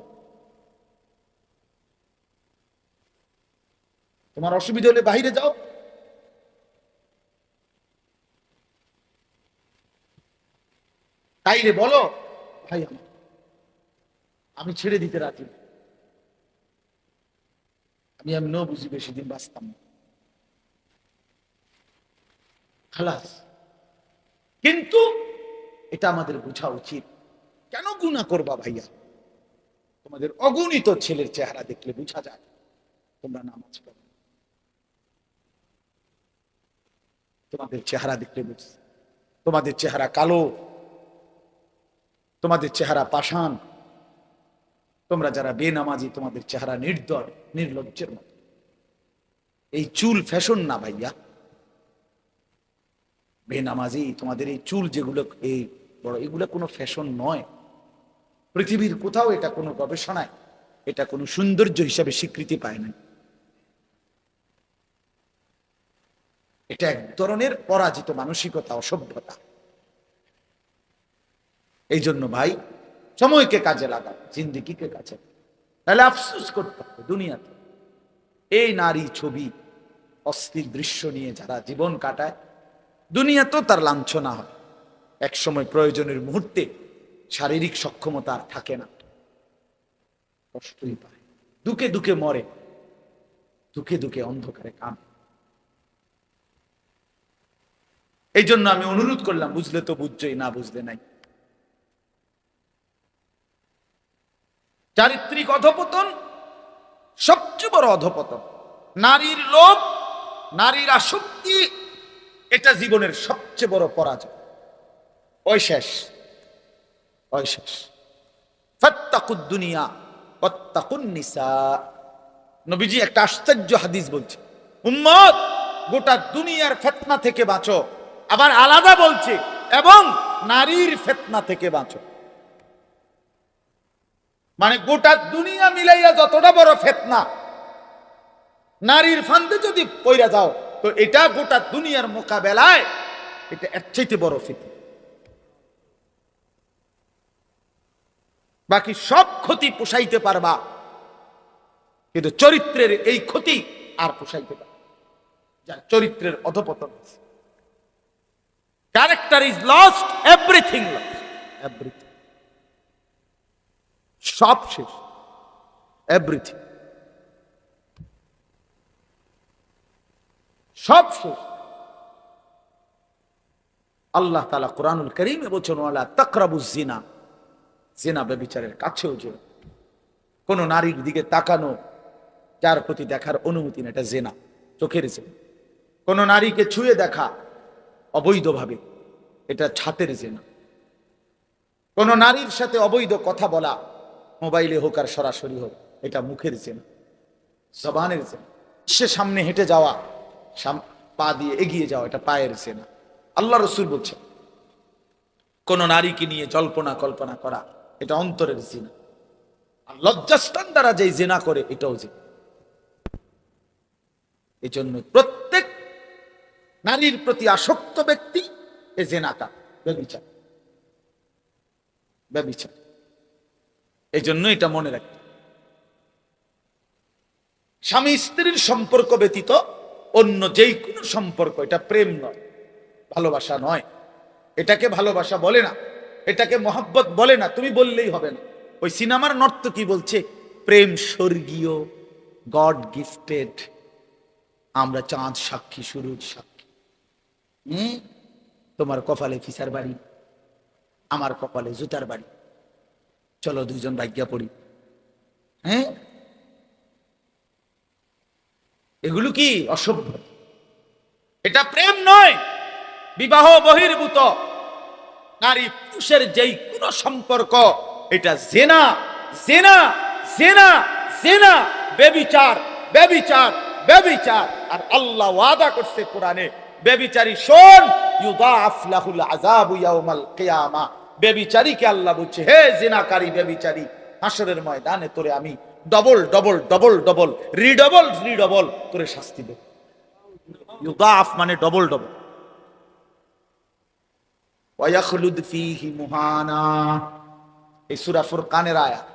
তোমার অসুবিধা হলে বাইরে যাও, তাইলে বলো ভাই আমার, আমি ছেড়ে দিতে রাজি, আমি এমনিও বুঝি বেশি দিন বাঁচতাম না, খালাস। কিন্তু এটা আমাদের বোঝা উচিত। কেন গুনাহ করবা ভাইয়া? তোমাদের অগণিত ছেলের চেহারা দেখলে বোঝা যায় তোমরা নামাজ পড়ো, তোমাদের চেহারা দেখলে বুঝ, তোমাদের চেহারা কালো, তোমাদের চেহারা পাষাণ, তোমরা যারা বেনামাজি তোমাদের চেহারা নির্দয় নির্লজ্জের মতো। এই চুল ফ্যাশন না ভাইয়া, বেনামাজি তোমাদের এই চুল যেগুলো এই বড়, এগুলো কোনো ফ্যাশন নয়। পৃথিবীর কোথাও এটা কোনো গবেষণায় এটা কোনো সৌন্দর্য হিসাবে স্বীকৃতি পায় না। এটা এক ধরনের পরাজিত মানসিকতা, অসভ্যতা। এই জন্য ভাই সময়কে কাজে লাগাও, জিন্দেগিকে কাজে, তাহলে আফসোস করতে হবে দুনিয়াতে। এই নারী ছবি অস্থির দৃশ্য নিয়ে যারা জীবন কাটায়, দুনিয়াতেও তার লাঞ্ছনা হয়, এক সময় প্রয়োজনের মুহূর্তে শারীরিক সক্ষমতা আর থাকে না, কষ্টই পায়, দুঃখে দুঃখে মরে, দুঃখে দুঃখে অন্ধকারে কাঁদে। এই জন্য আমি অনুরোধ করলাম, বুঝলে তো বুঝছই, না বুঝলে নাই। চারিত্রিক অধপতন সবচেয়ে বড় অধপতন। নারীর লোভ, নারীর আসক্তি, এটা জীবনের সবচেয়ে বড় পরাজয়। ওই শেষ, ওই শেষ। ফাত্তাকুদ দুনিয়া ওয়াত্তাকুন নিসা। নবীজি একটা আশ্চর্য হাদিস বলছে, উম্মত গোটা দুনিয়ার ফিতনা থেকে বাঁচো, আবার আলাদা বলছে এবং নারীর ফিতনা থেকে বাঁচো। মানে গোটা দুনিয়া মিলাইয়া যতটা বড় ফিতনা, নারীর ফান্দে যদি পইরা যাও তো এটা গোটা দুনিয়ার মোকাবেলায় এটা এর চাইতে বড় ফিতনা। বাকি সব ক্ষতি পোষাইতে পারবা, কিন্তু চরিত্রের এই ক্ষতি আর পোষাইতে পারবা, যার চরিত্রের অধপতন আছে। Character is lost, everything lost, everything, সব শেষ, এভরিথিং সব শেষ। আল্লাহ তাআলা কোরআনুল কারীমে বলেছেন, ওয়ালা তাকরাবুজ জিনা, জিনা ব্যভিচারের কাছেও যেও। কোন নারীর দিকে তাকানো, যার প্রতি দেখার অনুমতি না, এটা জিনা, চোখের জিনা। কোন নারীকে ছুঁয়ে দেখা অবৈধভাবে, এটা ছাতের জিনা। কোন নারীর সাথে অবৈধ কথা বলা, মোবাইলে হোক আর সরাসরি হোক, এটা মুখের জিনা, জবানের জিনা। সে সামনে হেঁটে যাওয়া, পা দিয়ে এগিয়ে যাওয়া, এটা পায়ের জিনা। আল্লাহ রাসূল বলছেন, কোন নারীকে নিয়ে জল্পনা কল্পনা করা, এটা অন্তরের জিনা। আর লজ্জাস্থান দ্বারা যে জিনা করে, এটাও জিনা। এই জন্য প্রত্যেক নারীর প্রতি আসক্ত ব্যক্তি এ জিনাকার, ব্যভিচার, ব্যভিচার। এই জন্য এটা মনে রাখতে, স্বামী স্ত্রীর সম্পর্ক ব্যতীত অন্য যেই কোনো সম্পর্ক, এটা প্রেম নয়, ভালোবাসা নয়। এটাকে ভালোবাসা বলে না, এটাকে মহব্বত বলে না, তুমি বললেই হবে না। ওই সিনেমার নর্তকী বলছে প্রেম স্বর্গীয়, গড গিফটেড, আমরা চাঁদ সাক্ষী, সূরজ সাক্ষী। তোমার কপালে ফিসার বাড়ি, আমার কপালে জুতার বাড়ি, চলো দুইজন ভাগ্যা পড়ি। হ্যাঁ, এগুলো কি অসভ্য? এটা প্রেম নয়, বিবাহ বহির্ভূত নারী পুরুষের যেই কোন সম্পর্ক, এটা জেনা, জেনা, জেনা, জেনা, ব্যভিচার, ব্যভিচার, ব্যভিচার। আর আল্লাহ ওয়াদা করছে কোরআনে, ব্যভিচারী শোন, ইউদাআফ লাহুল আযাবু ইয়াউমাল কিয়ামা। ব্যভিচারীকে আল্লাহ বলছে, হে জিনাকারী ব্যভিচারী, হাসরের ময়দানে তোরে আমি ডবল ডবল ডবল ডবল রিডবল রিডবল তোরে শাস্তি দেব। ইউদাআফ মানে ডবল ডবল। ওয়ায়াখলুদ ফীহি মুহানা, এই সূরা ফুরকানের আয়াত।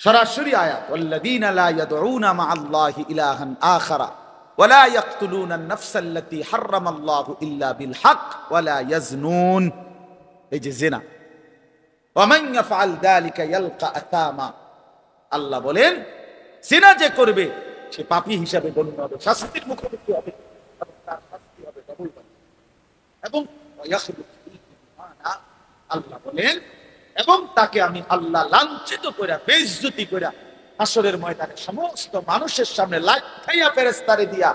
সরাসরি আয়াত, ওয়াল্লাযীনা লা ইয়াদউনা মা'আল্লাহি ইলাহান আখারা ওয়া লা ইয়াকতুলুনা আন-নাফসা আল্লাতী হারামাল্লাহু ইল্লা বিল হক ওয়া লা ইয়াজনুন। এই যে জিনা, ওয়া মান ইয়াফআল যালিকা ইয়ালকা আসামা, আল্লাহ বলেন জিনা যে করবে সে পাপী হিসাবে গণ্য হবে, শাস্তির মুখোমুখি হবে, এবং তার শাস্তি হবে ডবল। এবং আল্লাহ বলেন এবং তাকে আমি আল্লাহ লাঞ্ছিত কইরা বেইজ্জতি কইরা হাসরের ময়দানে সমস্ত মানুষের সামনে লাইঠাইয়া ফেরেশতারে দিয়া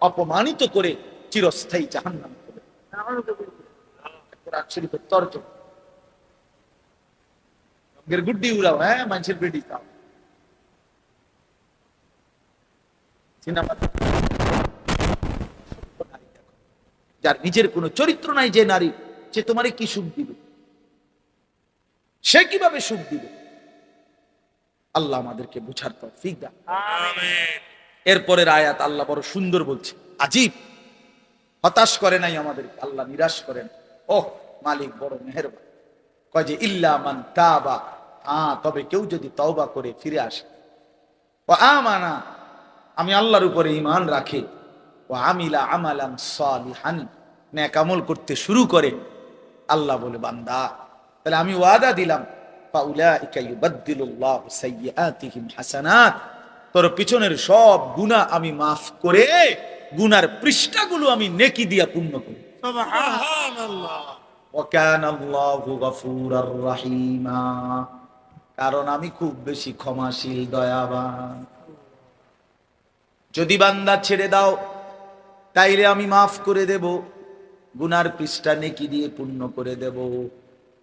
অপমানিত করে চিরস্থায়ী জাহান্নামে ফেলে। কোরআন শরীফের তরজমা। রঙের গুড্ডি উড়াও, হ্যাঁ, মানুষের বেডি খাও। যার নিজের কোনো চরিত্র নাই, যে নারী, সে তোমারে কি সুখ দিবে? সে কিভাবে সুখ দিবে? আল্লাহ আমাদেরকে বুঝার তৌফিক দান। আমিন। এরপরের আয়াত আল্লাহ বড় সুন্দর বলছে, আজীব, হতাশ করে নাই আমাদের, আল্লাহ নিরাশ করেন। ওহ, মালিক বড় মেহেরবান। কয় যে ইল্লা মান তাবা, তবে কেউ যদি তওবা করে ফিরে আসে, ওয়া আমানা, আমি আল্লাহর উপরে ঈমান রাখে, ওয়া আমিলা আমালান সালিহান, নেক আমল করতে শুরু করে, আল্লাহ বলে বান্দা তাহলে আমি ওয়াদা দিলাম, ফাউলাইকা ইউবাদদিলুল্লাহু সাইয়্যাতিহিম হাসানাত, তোর পিছনের সব গুনাহ আমি মাফ করে গুনার পৃষ্ঠাগুলো আমি নেকি দিয়া পূর্ণ করি। সুবহানাল্লাহ। ওয়া কানাল্লাহু গফুরার রহিমা, কারণ আমি খুব বেশি ক্ষমাশীল, দয়াবান। যদি বান্দা ছেড়ে দাও তাইলে আমি মাফ করে দেব, গুনার পৃষ্ঠা নেকি দিয়ে পূর্ণ করে দেব।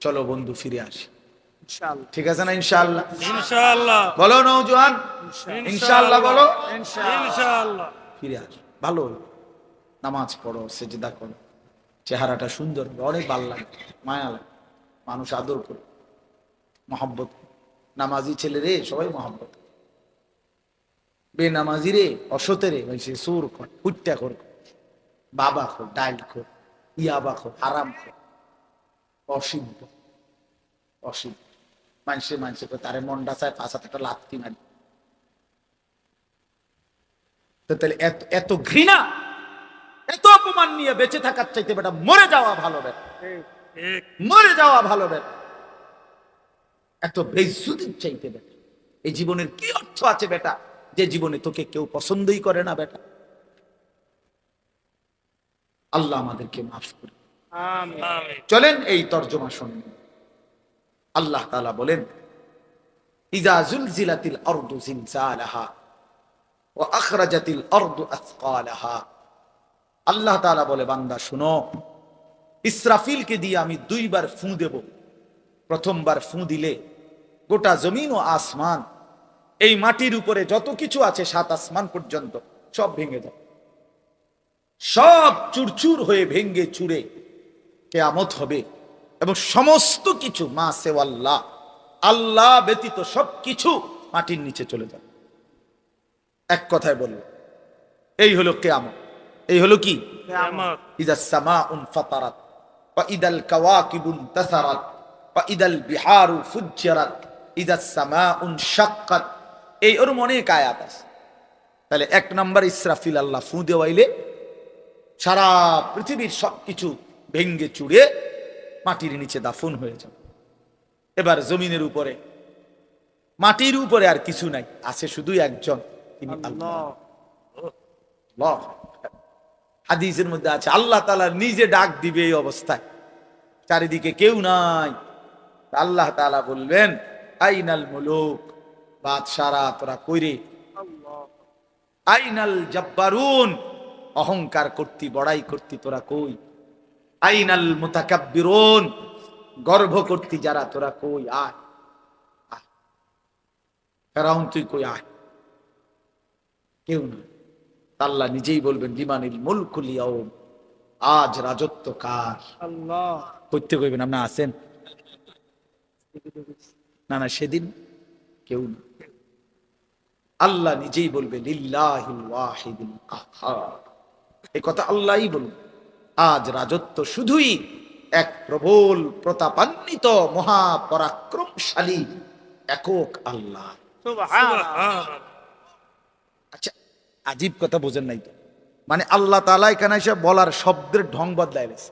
চলো বন্ধু ফিরে আসি, ইনশাআল্লাহ। ঠিক আছে না? ইনশাআল্লাহ, ইনশাআল্লাহ বলো নওজোয়ান, ইনশাআল্লাহ বলো, ইনশাআল্লাহ। ফিরে আস, ভালো নামাজ পড়ো, সেজদা করো, চেহারাটা সুন্দর, অনেক ভালো লাগে, মায়া লাগে, মানুষ আদর করে, মহব্বত। নামাজি ছেলে রে সবাই মহব্বত, বেনামাজি রে, অসতে রে, সে সুর খোর, কুট্টা খোর, বাবা খোর, ডাইল খোর, ইয়াবা খোর, হারাম খোর, অসিদ্ধ, অসিদ্ধ মানুষে তারে মন্ডা চায় 5 হাতে একটা লাথি মারি। তো তাহলে এত ঘৃণা, এত অপমান নিয়ে বেঁচে থাকার চাইতে বেটা মরে যাওয়া ভালো, বেটা মরে যাওয়া ভালো, বেটা এত বেইজ্জতির চাইতে বেটা এই জীবনের কি অর্থ আছে বেটা, যে জীবনে তোকে কেউ পছন্দই করে না বেটা। আল্লাহ আমাদেরকে মাফ করে। আমিন। চলেন এই তরজমা শুনুন। আল্লাহ তাআলা বলেন, ইযা যুলজিলাতিল আরদু জিলজালাহা ওয়া আখরাজাতিল আরদু আসকালাহা। আল্লাহ তাআলা বলে, বান্দা শুনো, ইসরাফিলকে দিয়ে আমি 2 বার ফু দেব। প্রথমবার ফু দিলে গোটা জমিন ও আসমান, এই মাটির উপরে যত কিছু আছে 7 আসমান পর্যন্ত সব ভেঙে যাবে, সব চুরচুর হয়ে ভেঙে চুরে কিয়ামত হবে। এবং সমস্ত কিছু মা সেওয়াল্লাহ, আল্লাহ ব্যতীত সবকিছু মাটির নিচে চলে যাবে। এক কথায় বলল, এই হলো কিয়ামত। এই হলো কি? কিয়ামত। ইযাস সামাউন ফাতারাত ওয়া ইদাল কাওয়াকিবুন তাসারাত ওয়া ইদাল বিহারু ফুজ্জিরাত ইযাস সামাউন শাক্কাত। এই ওর অনেক আয়াত আছে। তাহলে 1 নাম্বার ইসরাফিল আল্লাহ ফু দেওয়াইলে সারা পৃথিবীর সবকিছু ভেঙ্গে চুরে মাটির নিচে দাফন হয়ে যাবে। এবার জমিনের উপরে, মাটির উপরে আর কিছু নাই, আছে শুধু একজন, তিনি আল্লাহ। হাদিসের মধ্যে আছে আল্লাহ তাআলা নিজে ডাক দিবে এই অবস্থায়, চারিদিকে কেউ নাই। আল্লাহ তাআলা বলবেন, আইনাল মুলুক, বাদশারা তোরা কইরে, আইনাল জব্বারুন, অহংকার করতি, বড়াই করতি, তোরা কই? আইনাল মুতাকাব্বিরুন, গর্ব করতি যারা, তোরা কই? আয় আয়, ফেরাউন তুই কই, আয়। কেউ না। আল্লাহ নিজেই বলবেন, লিমানিল মুলকুল ইয়াউম, আজ রাজত্ব কার? আল্লাহ। কইতে কইবেন আপনি আছেন? না না, সেদিন কেউ না। আল্লাহ নিজেই বলবে, লিল্লাহিল ওয়াহিদিল কাহ্হার, এই কথা আল্লাহই বলবে। আজ রাজত্ব শুধুই এক প্রবল প্রতাপান্বিত মহাপরাক্রমশালী একক আল্লাহ। সুবহানাল্লাহ। আচ্ছা, আজীব কথা বোঝেন নাই তো, মানে আল্লাহ তাআলা এখানে এসে বলার শব্দের ঢং বদলায় গেছে।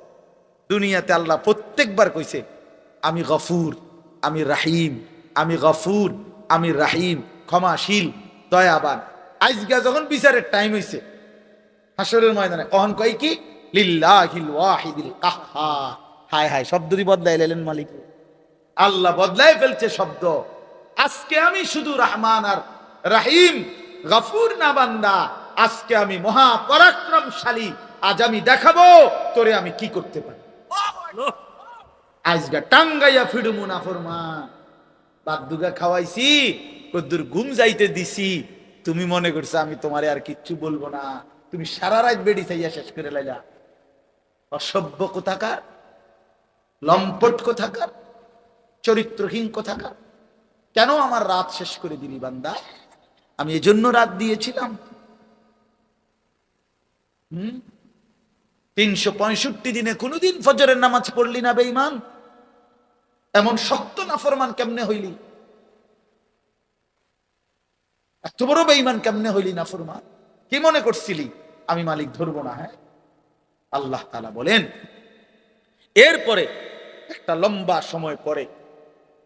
দুনিয়াতে আল্লাহ প্রত্যেকবার কইছে আমি গফুর, আমি রাহিম, আমি গফুর, আমি রাহিম, ক্ষমাশীল, দয়াবান। আজকে যখন বিচারের টাইম হইছে হাসরের ময়দানে, অহন কয় কি লিল্লাহিল ওয়াহিদিল কাহ্হার। হায় হায়, শব্দই বদলাই লাইলেন মালিক। আল্লাহ বদলাই ফেলছে শব্দ। আজকে আমি শুধু রহমান আর রাহিম, গফুর না বান্দা, আজকে আমি মহা পরাক্রমশালী। আজ আমি দেখাবো তোরে আমি কি করতে পারি। আজগা টাঙ্গাইয়া ফিডু মুনাফরমান, বাদুগা খাওয়াইছি, কদ্দুর ঘুম যাইতে দিছি, তুমি মনে করছো আমি তোমারে আর কিচ্ছু বলবো না, তুমি সারা রাত বেড়ি চাইয়া শেষ করে লাইলা। অসভ্য কোথাকার, লম্পট কোথাকার, চরিত্রহীন কোথাকার। কেন আমার রাত শেষ করে দিলি বান্দা? আমি এজন্য রাত দিয়েছিলাম। 365 দিনে কোনদিন ফজরের নামাজ পড়লি না বেঈমান? এমন শক্ত নাফরমান কেমনে হইলি? এত বড় বেঈমান কেমনে হইলি নাফরমান? কি মনে করছিলি আমি মালিক ধরবো না? হ্যাঁ, আল্লাহ তাআলা বলেন এরপরে একটা লম্বা সময় পরে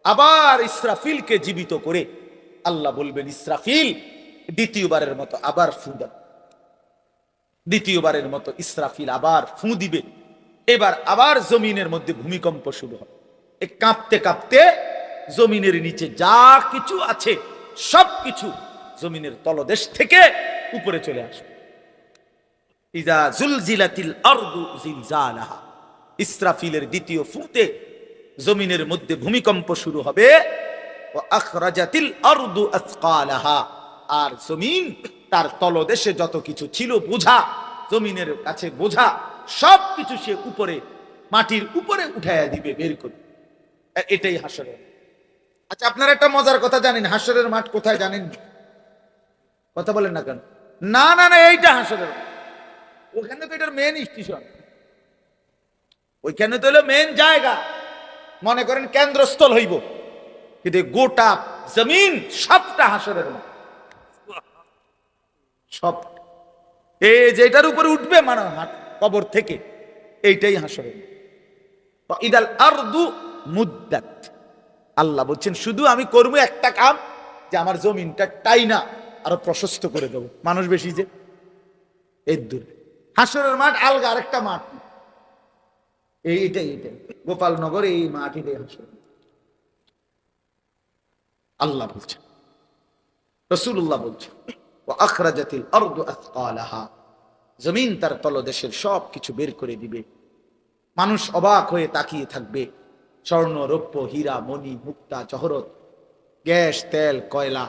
আবার ইসরাফিলকে জীবিত করে আল্লাহ বলবেন, ইসরাফিল দ্বিতীয়বারের মতো আবার ফু দাও। দ্বিতীয়বারের মতো ইসরাফিল আবার ফু দিবে। এবার আবার জমিনের মধ্যে ভূমিকম্প শুরু হবে। কাঁপতে কাঁপতে জমিনের নিচে যা কিছু আছে সবকিছু জমিনের তলদেশ থেকে উপরে চলে আসবে। ইজা জুলজিলাতিল আরদু জিলজালাহা, ইসরাফিলের দ্বিতীয় ফুতে জমিনের মধ্যে ভূমিকম্প শুরু হবে। ওয়া আখরাজাতিল আরদু আসকালাহা, আর জমিন তার তলদেশে যত কিছু ছিল বোঝা, জমিনের কাছে বোঝা সবকিছু সে উপরে মাটির উপরে উঠাইয়া দিবে, বের করে। এটাই হাসরের। আচ্ছা, আপনারা একটা মজার কথা জানেন, হাসরের মাঠ কোথায় জানেন? কথা বলেন না কেন? না না না, এইটা হাসরের। ওখানে তো এটার মেন স্টেশন, ওইখানে তো হলো মেন জায়গা, মনে করেন কেন্দ্রস্থল হইব। কিন্তু গোটা জমিন সবটা হাসরের মাঠ, সব। এই যেটার উপরে উঠবে মানে কবর থেকে, এইটাই হাসরের মাঠ। ইদাল আরদু মুদ্দাত, আল্লাহ বলছেন শুধু আমি করবো একটা কাম, যে আমার জমিনটা টাইনা আরো প্রশস্ত করে দেবো। মানুষ বেশি যে এর দূর। হাসরের মাঠ আলগা আরেকটা মাঠ, এইটাই গোপালনগর, এই মাঠ, এটাই হাসরের। আল্লাহ বলছেন, রাসূলুল্লাহ বলছেন, ওয়া আখরাজাতিল আরদু আসকালাহা, জমিন তার তলদেশের সব কিছু বের করে দিবে। মানুষ অবাক হয়ে তাকিয়ে থাকবে। স্বর্ণ, রৌপ্য, হীরা, মণি, মুক্তা, জহরত, গ্যাস, তেল, কয়লা,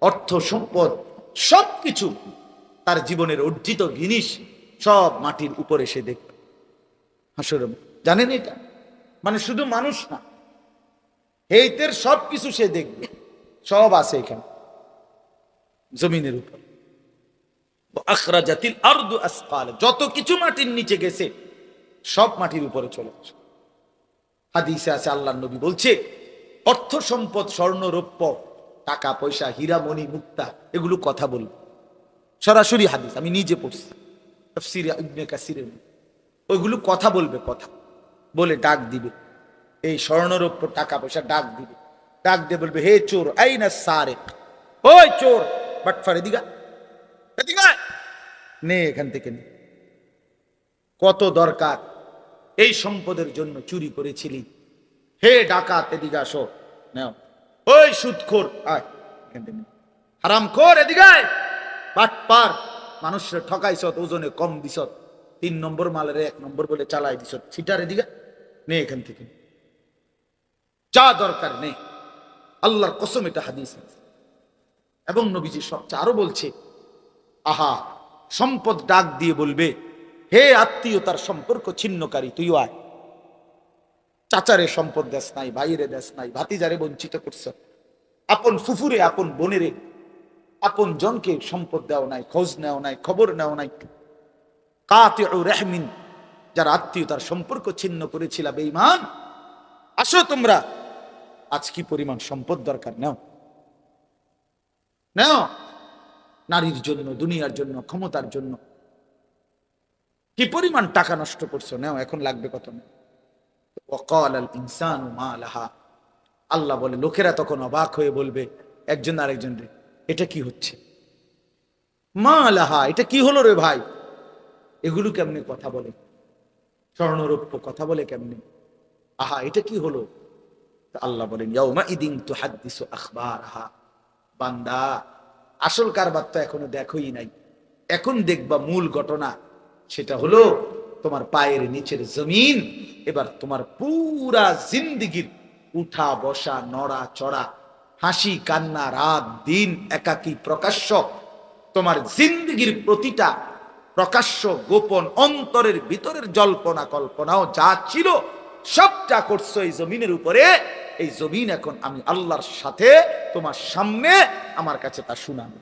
অর্থ সম্পদ সবকিছু তার জীবনের অর্জিত জিনিস সব মাটির উপরে সে দেখবে হাসরের। জানেন এটা? মানে শুধু মানুষ না, হেইতের সবকিছু সে দেখবে, সব আছে এখানে জমিনের উপর। আখরাজাতিল আরদু আসকাল, যত কিছু মাটির নিচে গেছে সব মাটির উপরে চলে আসে। হাদিসে আছে, আল্লাহর নবী বলছে, অর্থ সম্পদ, স্বর্ণ, রৌপ্য, টাকা পয়সা, হীরা, মণি, মুক্তা, এগুলো কথা বলবে। সরাসরি হাদিস, আমি নিজে পড়ছি তাফসীরে ইবনে কাসিরের। ওইগুলো কথা বলবে, কথা বলে ডাক দিবে। এই স্বর্ণ, রৌপ্য, টাকা পয়সা ডাক দিবে, ডাক দিয়ে বলবে, হে চোর, আইনা সারেক, ওই চোর বাটফার, এদিকে এদিকে নে, এখান থেকে নে, কত দরকার এই সম্পদের জন্য চুরি করেছিলি, হে ডাকাত এদিকে আসো, নাও। ওই সুদখোর, আয় এখান থেকে, হারামখোর এদিকে আয়, বাটপার, মানুষের ঠকাইছত, ওজনে কম দিছত, 3 নম্বর মালের 1 নম্বর বলে চালাই দিছত, সিটার এদিকে নে, এখান থেকে যা দরকার নেই। আল্লাহর কসম, এটা হাদিস। এবং নবীজি সবচেয়ে আরো বলছে, আহা, সম্পদ ডাক দিয়ে বলবে, হে আত্মীয়তার সম্পর্ক ছিন্নকারী, তুই আয়। চাচারে সম্পদ দেশ নাই, ভাইরে দেশ নাই, ভাতিজারে বঞ্চিত করছ, আপন ফুফুরে, আপন বোনেরে, আপন জনকে সম্পদ দেওয়া নাই, খোঁজ নেওয়া নাই, খবর নেওয়া নাই। কাতিউ রাহমিন, যারা আত্মীয়তার সম্পর্ক ছিন্ন করেছিল, বেঈমান, আসো তোমরা আজ কি পরিমাণ সম্পদ দরকার, নাও নাও, নারীর জন্য, দুনিয়ার জন্য, ক্ষমতার জন্য কি পরিমাণ টাকা নষ্ট করছো, নাও, এখন লাগবে কত না। ওয়াকাল আল ইনসানু মা লাহা, আল্লাহ বলে লোকেরা তখন অবাক হয়ে বলবে একজন আরেকজন রে, এটা কি হচ্ছে, মা লাহা, এটা কি হলো রে ভাই, এগুলো কেমনে কথা বলে, স্বর্ণরৌপ্য কথা বলে কেমনে, আহা এটা কি হলো। আল্লাহ বলেন ইয়াউমা ইদিন তুহাদ্দিসু আখবারাহা, বান্দা আসল কারবার তো এখনো দেখোই নাই, এখন দেখবা মূল ঘটনা, সেটা হলো তোমার পায়ের নিচের জমিন এবার তোমার পুরা জিন্দিগির উঠা বসা নড়া চড়া হাসি কান্না রাত দিন একাকী প্রকাশ্য তোমার জিন্দিগির প্রতিটা প্রকাশ্য গোপন অন্তরের ভিতরের জল্পনা কল্পনাও যা ছিল সবটা করছো এই জমিনের উপরে। এই জমিন এখন আমি আল্লাহর সাথে তোমার সামনে আমার কাছে তা শুনাবো।